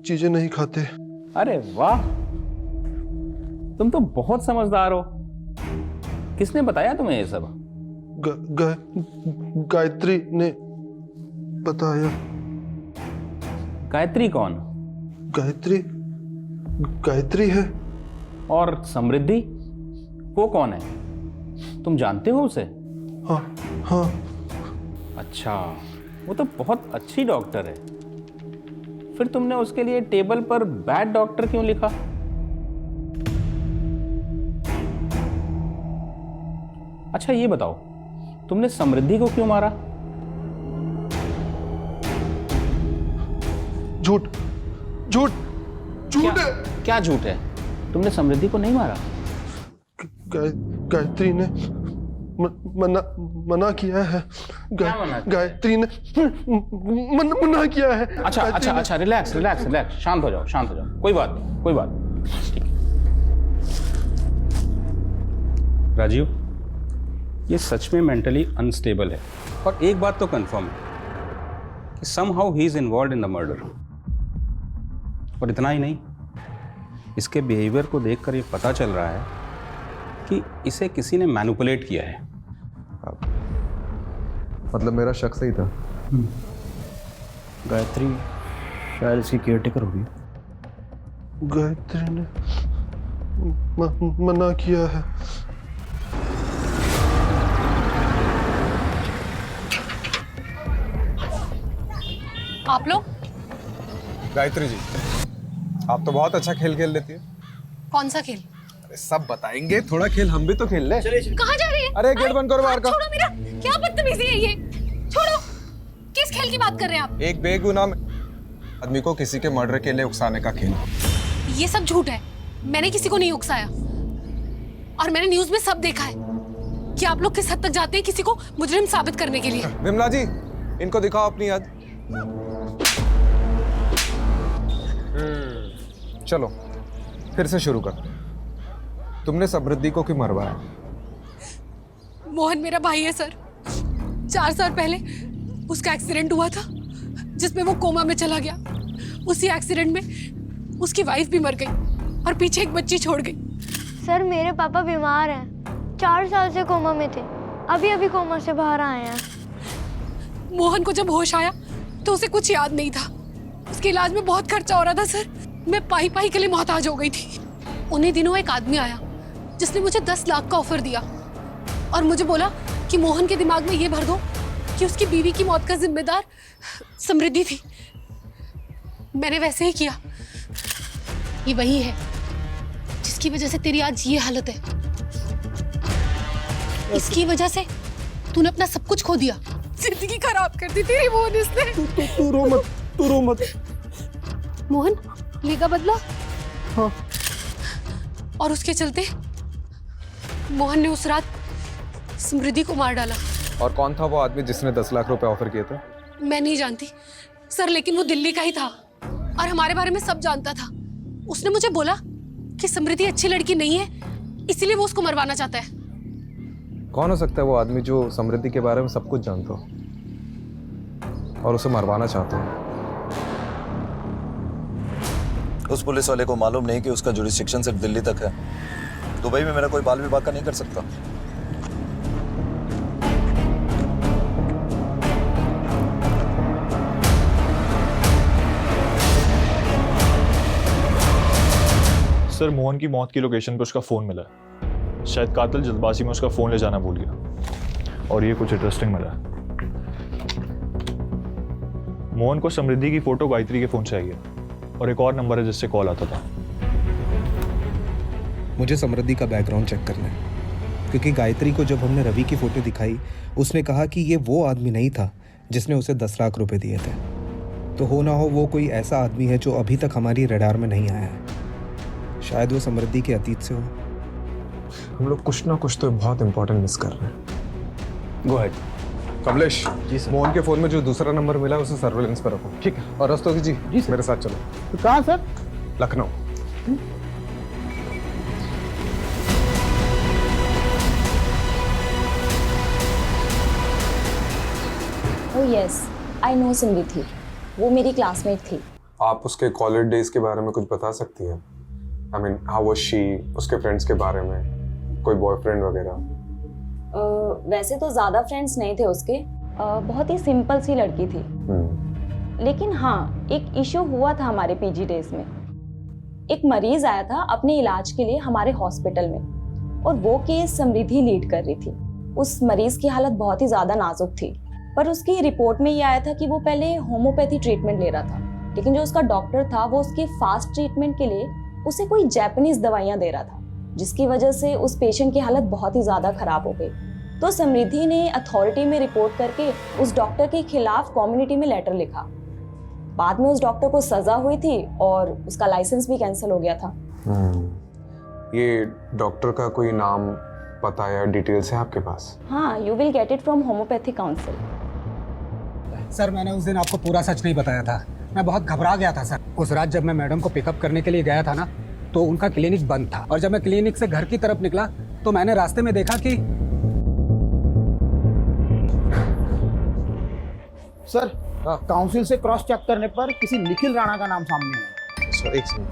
चीजें नहीं खाते। अरे वाह, तुम तो बहुत समझदार हो। किसने बताया तुम्हें ये सब? गायत्री ने बताया। गायत्री कौन? गायत्री है। और समृद्धि, वो कौन है? तुम जानते हो उसे? हाँ। अच्छा, वो तो बहुत अच्छी डॉक्टर है। फिर तुमने उसके लिए टेबल पर बैड डॉक्टर क्यों लिखा? अच्छा ये बताओ, तुमने समृद्धि को क्यों मारा? झूठ है। क्या झूठ है? तुमने समृद्धि को नहीं मारा? गायत्री ने मना किया है। गायत्री ने मना किया है। अच्छा, रिलैक्स, शांत हो जाओ। कोई बात नहीं। ठीक है राजीव, ये सच में मेंटली अनस्टेबल है, और एक बात तो कंफर्म है कि somehow he is involved in the murder. और इतना ही नहीं, इसके बिहेवियर को देखकर ये पता चल रहा है कि इसे किसी ने मैनिपुलेट किया है। मतलब मेरा शक सही था। गायत्री शायद इसकी केयरटेकर होगी। गायत्री ने मना किया है। आप लोग? गायत्री जी, आप तो बहुत अच्छा खेल खेल लेती है। कौन सा खेल? अरे सब बताएंगे, थोड़ा खेल हम भी तो खेल ले। कहाँ जा रही है? अरे गेट बंद करो बाहर का। छोड़ो मेरा, क्या बदतमीजी है ये? छोड़ो। किस खेल की बात कर रहे हैं आप? एक बेगुनाह आदमी को किसी के मर्डर के लिए उकसाने का खेल। ये सब झूठ है। मैंने किसी को नहीं उकसाया, और मैंने न्यूज में सब देखा है कि आप लोग किस हद तक जाते हैं किसी को मुजरिम साबित करने के लिए। विमला जी, इनको दिखाओ अपनी याद। चलो फिर से शुरू करते हैं। तुमने समृद्धि को क्यों मरवाया? मोहन मेरा भाई है सर। 4 साल पहले उसका एक्सीडेंट हुआ था जिसमें वो कोमा में चला गया। उसी एक्सीडेंट में उसकी वाइफ भी मर गई और पीछे एक बच्ची छोड़ गई। सर मेरे पापा बीमार हैं, 4 साल से कोमा में थे, अभी कोमा से बाहर आए हैं। मोहन को जब होश आया तो उसे कुछ याद नहीं था। उसके इलाज में बहुत खर्चा हो रहा था सर। मैं पाई के लिए मोहताज हो गई थी। उन्हीं दिनों एक आदमी आया जिसने मुझे 10 लाख का ऑफर दिया और मुझे बोला कि मोहन के दिमाग में ये भर दो कि उसकी बीवी की मौत का जिम्मेदार समृद्धि थी। मैंने वैसे ही किया। ये वही है जिसकी वजह से तेरी आज ये हालत है। इसकी वजह से तूने अपना सब कुछ खो दिया, जिंदगी खराब कर दी तेरी मोहन इसने। तू रो मत। मोहन लेगा बदला? हाँ। और उसके चलते मोहन ने उस रात समृद्धि को मार डाला। और कौन था वो आदमी जिसने 10 लाख रुपए ऑफर किए थे? मैं नहीं जानती सर, लेकिन वो दिल्ली का ही था और हमारे बारे में सब जानता था। उसने मुझे बोला कि समृद्धि अच्छी लड़की नहीं है, इसीलिए वो उसको मरवाना चाहता है। कौन हो सकता है वो आदमी जो समृद्धि के बारे में सब कुछ जानता हो और उसे मरवाना चाहता हो? उस पुलिस वाले को मालूम नहीं कि उसका जुरिस्डिक्शन सिर्फ दिल्ली तक है। दुबई में मेरा कोई बाल विभाग का नहीं कर सकता। सर मोहन की मौत की लोकेशन पे उसका फ़ोन मिला है। शायद कातिल जल्दबाजी में उसका फ़ोन ले जाना भूल गया। और ये कुछ इंटरेस्टिंग मिला है। मोहन को समृद्धि की फ़ोटो गायत्री के फ़ोन से आई है और एक और नंबर है जिससे कॉल आता था। मुझे समृद्धि का बैकग्राउंड चेक करना है, क्योंकि गायत्री को जब हमने रवि की फ़ोटो दिखाई उसने कहा कि ये वो आदमी नहीं था जिसने उसे 10 लाख रुपए दिए थे। तो हो ना हो वो कोई ऐसा आदमी है जो अभी तक हमारी रडार में नहीं आया है। शायद वो समृद्धि के अतीत से हो। हम लोग कुछ ना कुछ तो बहुत इंपॉर्टेंट मिस कर रहे हैं। Go ahead. Kamlesh ji sir, Mohan के फोन में जो दूसरा नंबर मिला है उसे सर्वेलेंस पर रखो। ठीक है। और रस्तोगी जी मेरे साथ चलो। तो कहाँ sir? Lucknow. Oh yes, I know Samriddhi. वो मेरी क्लासमेट थी। आप उसके कॉलेज डेज के बारे में कुछ बता सकती हैं? I mean how was she, उसके फ्रेंड्स के बारे में, कोई बॉयफ्रेंड वगैरह? वैसे तो ज़्यादा फ्रेंड्स नहीं थे उसके। बहुत ही सिंपल सी लड़की थी। लेकिन हाँ, एक इशू हुआ था हमारे पीजी डेज में। एक मरीज आया था अपने इलाज के लिए हमारे हॉस्पिटल में, और वो केस समृद्धि लीड कर रही थी। उस मरीज की हालत बहुत ही ज़्यादा नाजुक थी, पर उसकी रिपोर्ट में ये आया था कि वो पहले होम्योपैथी ट्रीटमेंट ले रहा था, लेकिन जो उसका डॉक्टर था वो उसके फास्ट ट्रीटमेंट के लिए उसे कोई जापानीज दवाइयाँ दे रहा था, जिसकी वजह से उस पेशेंट की हालत बहुत ही ज़्यादा खराब हो गई। तो समृद्धि ने अथॉरिटी में रिपोर्ट करके उस डॉक्टर के खिलाफ कम्युनिटी में लेटर लिखा। बाद में उस डॉक्टर को सजा हुई थी और उसका लाइसेंस भी कैंसिल हो गया था। ये डॉक्टर का कोई नाम, पता या डिटेल्स है आपके पास? हाँ, you will get it from homeopathy council. Sir मैंने उस दिन आपको पूरा सच नहीं बताया था। मैं बहुत घबरा गया था सर। उस रात जब मैं मैडम को पिकअप करने के लिए गया था ना, तो उनका क्लिनिक बंद था, और जब मैं क्लिनिक से घर की तरफ निकला तो मैंने रास्ते में देखा कि सर काउंसिल से क्रॉस चेक करने पर किसी निखिल राणा का नाम सामने आया। सर एक सेकंड।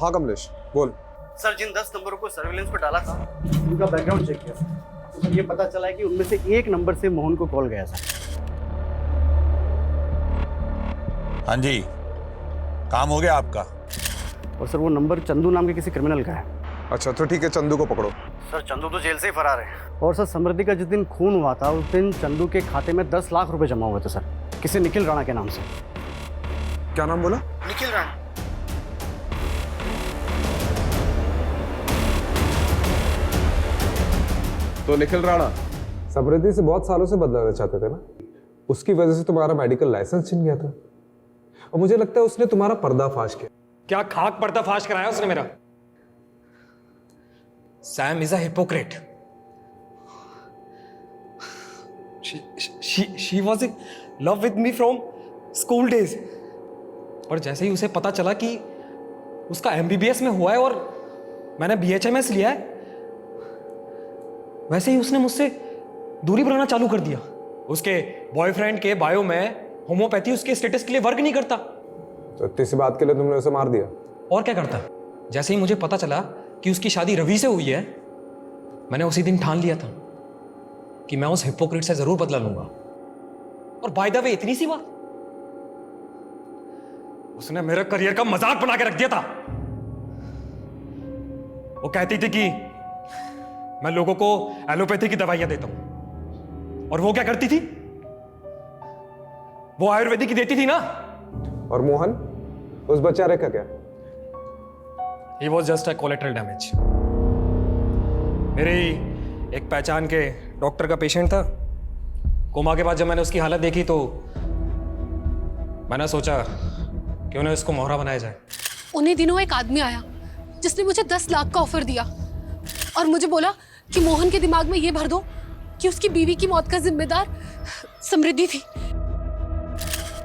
हाँ कमलेश बोल। सर जिन 10 नंबरों को सर्विलेंस पर डाला था उनका बैकग्राउंड चेक किया सर, तो ये पता चला है कि उनमें से एक नंबर से मोहन को कॉल गया सर। हाँ जी, काम हो गया आपका? और सर वो नंबर चंदू नाम के किसी क्रिमिनल का है। अच्छा तो ठीक है, चंदू को पकड़ो। सर चंदू तो जेल से ही फरार है। और सर समृद्धि का जिस दिन खून हुआ था उस दिन चंदू के खाते में 10 लाख रुपए जमा हुए थे सर, किसी निखिल राणा के नाम से। क्या नाम बोला? निखिल राणा। तो निखिल राणा समृद्धि से बहुत सालों से बदलाना चाहते थे ना, उसकी वजह से तुम्हारा मेडिकल लाइसेंस छिन गया था, और मुझे लगता है उसने तुम्हारा पर्दाफाश किया। क्या खाक पर्दाफाश कराया उसने मेरा? Sam is a hypocrite. She was in love with me from school days, पर जैसे ही उसे पता चला कि उसका MBBS में हुआ है और मैंने BHMS लिया है, वैसे ही उसने मुझसे दूरी बनाना चालू कर दिया। उसके बॉयफ्रेंड के बायो में होम्योपैथी उसके स्टेटस के लिए वर्क नहीं करता। तो इतनी सी बात के लिए तुमने उसे मार दिया? और क्या करता? जैसे ही मुझे पता चला कि उसकी शादी रवि से हुई है, मैंने उसी दिन ठान लिया था कि मैं उस हिपोक्रेट से जरूर बदला लूंगा। और बाय द वे इतनी सी बात, उसने मेरे करियर का मजाक बना के रख दिया था। वो कहती थी कि मैं लोगों को एलोपैथी की दवाइयां देता हूं, और वो क्या करती थी? वो आयुर्वेदिक की देती थी ना। और मोहन, उस बेचारे का क्या? He was just a collateral damage. मेरे एक पहचान के डॉक्टर का पेशेंट था। कोमा के बाद जब मैंने उसकी हालत देखी तो मैंने सोचा कि उन्हें उसको मोहरा बनाया जाए। उन्हीं दिनों एक आदमी आया जिसने मुझे 10 लाख का ऑफर दिया और मुझे बोला कि मोहन के दिमाग में ये भर दो कि उसकी बीवी की मौत का जिम्मेदार समृद्धि थी।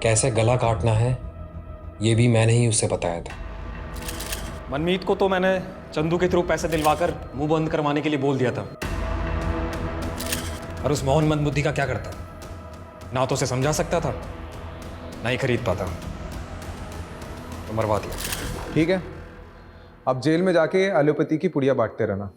कैसे गला काटना है ये भी मैंने ही उसे बताया था। मनमीत को तो मैंने चंदू के थ्रू पैसे दिलवाकर मुंह बंद करवाने के लिए बोल दिया था, और उस मोहन मंदबुद्धि का क्या करता? ना तो उसे समझा सकता था, ना ही खरीद पाता, तो मरवा दिया। ठीक है, अब जेल में जाके एलोपैथी की पुड़िया बांटते रहना।